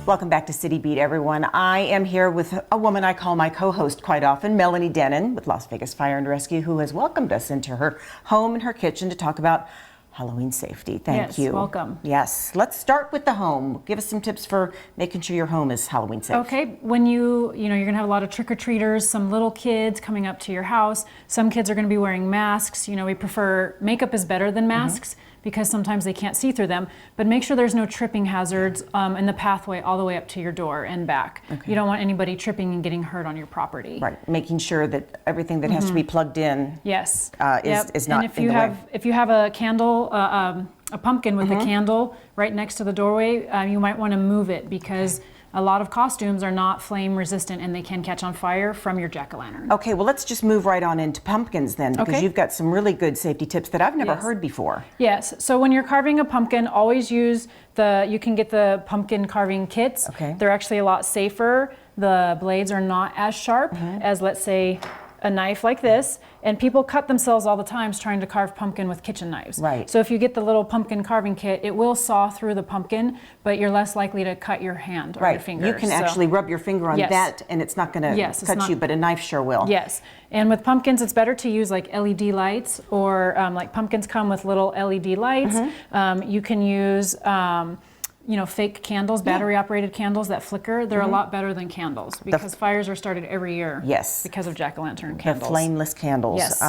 Welcome back to City Beat, everyone. I am here with a woman I call my co-host quite often, Melanie Denon with Las Vegas Fire and Rescue, who has welcomed us into her home and her kitchen to talk about Halloween safety. Thank you. Yes, welcome. Yes, let's start with the home. Give us some tips for making sure your home is Halloween safe. Okay, when you're gonna have a lot of trick-or-treaters, some little kids coming up to your house. Some kids are gonna be wearing masks. You know, we prefer, makeup is better than masks because sometimes they can't see through them, but make sure there's no tripping hazards in the pathway all the way up to your door and back. Okay. You don't want anybody tripping and getting hurt on your property. Right, making sure that everything that has to be plugged in yes. is not and if in you the have, way. If you have a candle, a pumpkin with a candle right next to the doorway, you might want to move it because a lot of costumes are not flame resistant and they can catch on fire from your jack-o'-lantern. Okay, well let's just move right on into pumpkins then, because you've got some really good safety tips that I've never heard before. Yes, so when you're carving a pumpkin, always use you can get the pumpkin carving kits. Okay. They're actually a lot safer. The blades are not as sharp as, let's say, a knife like this, and people cut themselves all the time trying to carve pumpkin with kitchen knives. Right. So if you get the little pumpkin carving kit, it will saw through the pumpkin, but you're less likely to cut your hand or your finger. You can actually rub your finger on that and it's not going to cut you, but a knife sure will. Yes, and with pumpkins it's better to use like LED lights or like pumpkins come with little LED lights. You can use fake candles, battery operated candles that flicker. They're a lot better than candles because fires are started every year. Yes. Because of jack-o'-lantern candles. The flameless candles. Yes.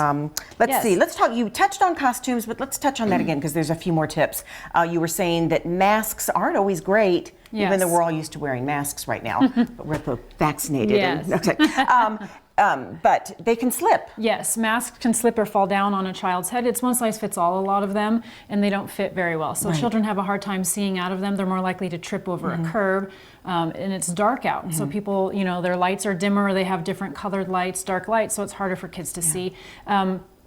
Let's see. Let's talk. You touched on costumes, but let's touch on that again because there's a few more tips. You were saying that masks aren't always great, even though we're all used to wearing masks right now. But we're both vaccinated. Yes. But they can slip. Yes, masks can slip or fall down on a child's head. It's one size fits all, a lot of them, and they don't fit very well. So children have a hard time seeing out of them. They're more likely to trip over a curb, and it's dark out. So people, their lights are dimmer, or they have different colored lights, dark lights, so it's harder for kids to see.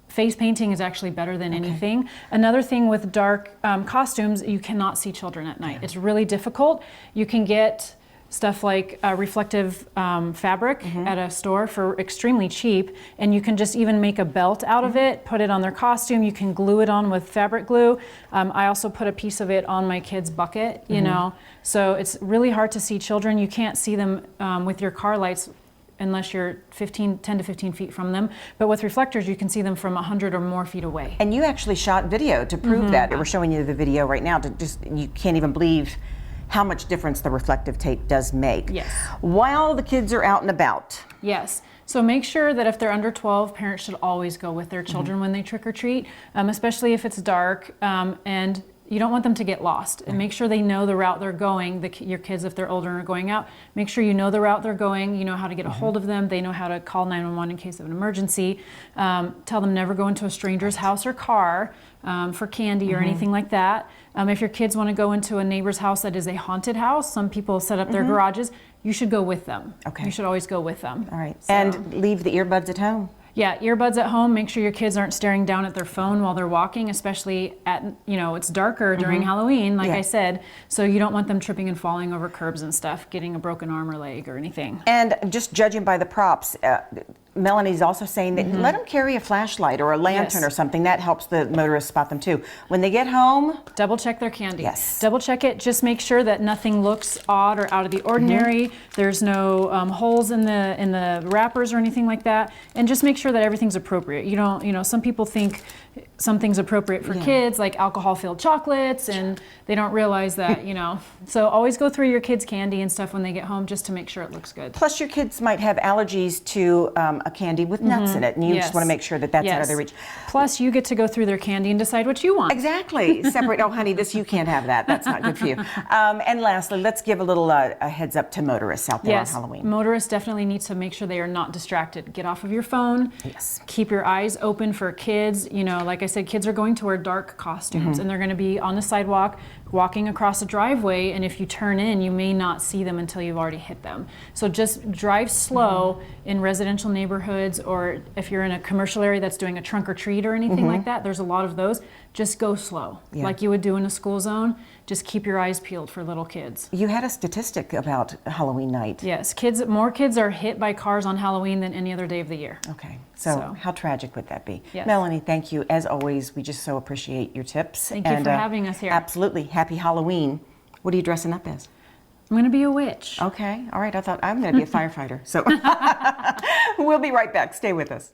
Face painting is actually better than anything. Another thing with dark costumes, you cannot see children at night. It's really difficult. You can get stuff like reflective fabric at a store for extremely cheap, and you can just even make a belt out of it, put it on their costume. You can glue it on with fabric glue. I also put a piece of it on my kid's bucket, so it's really hard to see children. You can't see them with your car lights unless you're 10 to 15 feet from them. But with reflectors, you can see them from 100 or more feet away. And you actually shot video to prove that. We're showing you the video right now. You can't even believe how much difference the reflective tape does make. Yes. While the kids are out and about. Yes. So make sure that if they're under 12, parents should always go with their children when they trick or treat, especially if it's dark, and you don't want them to get lost. And make sure they know the route they're going. Your kids, if they're older and are going out, make sure you know the route they're going. You know how to get a hold of them. They know how to call 911 in case of an emergency. Tell them never go into a stranger's house or car for candy or anything like that. If your kids want to go into a neighbor's house that is a haunted house, some people set up their garages, you should go with them. Okay. You should always go with them. All right. So. And leave the earbuds at home. Yeah, earbuds at home. Make sure your kids aren't staring down at their phone while they're walking, especially at, it's darker during Halloween, like I said, so you don't want them tripping and falling over curbs and stuff, getting a broken arm or leg or anything. And just judging by the props, Melanie's also saying that let them carry a flashlight or a lantern or something. That helps the motorists spot them too. When they get home, double check their candy. Yes. Double check it. Just make sure that nothing looks odd or out of the ordinary. There's no holes in the wrappers or anything like that. And just make sure that everything's appropriate. You don't, some people think something's appropriate for kids, like alcohol-filled chocolates, and they don't realize that, So always go through your kids' candy and stuff when they get home just to make sure it looks good. Plus your kids might have allergies to a candy with nuts in it, and you just want to make sure that that's out of their reach. Plus you get to go through their candy and decide what you want. Exactly. Separate, oh honey, you can't have that. That's not good for you. And lastly, let's give a little a heads up to motorists out there on Halloween. Motorists definitely need to make sure they are not distracted. Get off of your phone. Yes. Keep your eyes open for kids. Like I said, kids are going to wear dark costumes and they're going to be on the sidewalk walking across a driveway, and if you turn in, you may not see them until you've already hit them. So just drive slow in residential neighborhoods, or if you're in a commercial area that's doing a trunk or treat or anything like that, there's a lot of those. Just go slow, like you would do in a school zone. Just keep your eyes peeled for little kids. You had a statistic about Halloween night. Yes, more kids are hit by cars on Halloween than any other day of the year. Okay, so how tragic would that be? Yes. Melanie, thank you. As always, we just so appreciate your tips. Thank you for having us here. Absolutely. Happy Halloween. What are you dressing up as? I'm going to be a witch. Okay, all right. I thought I'm going to be a firefighter. So we'll be right back. Stay with us.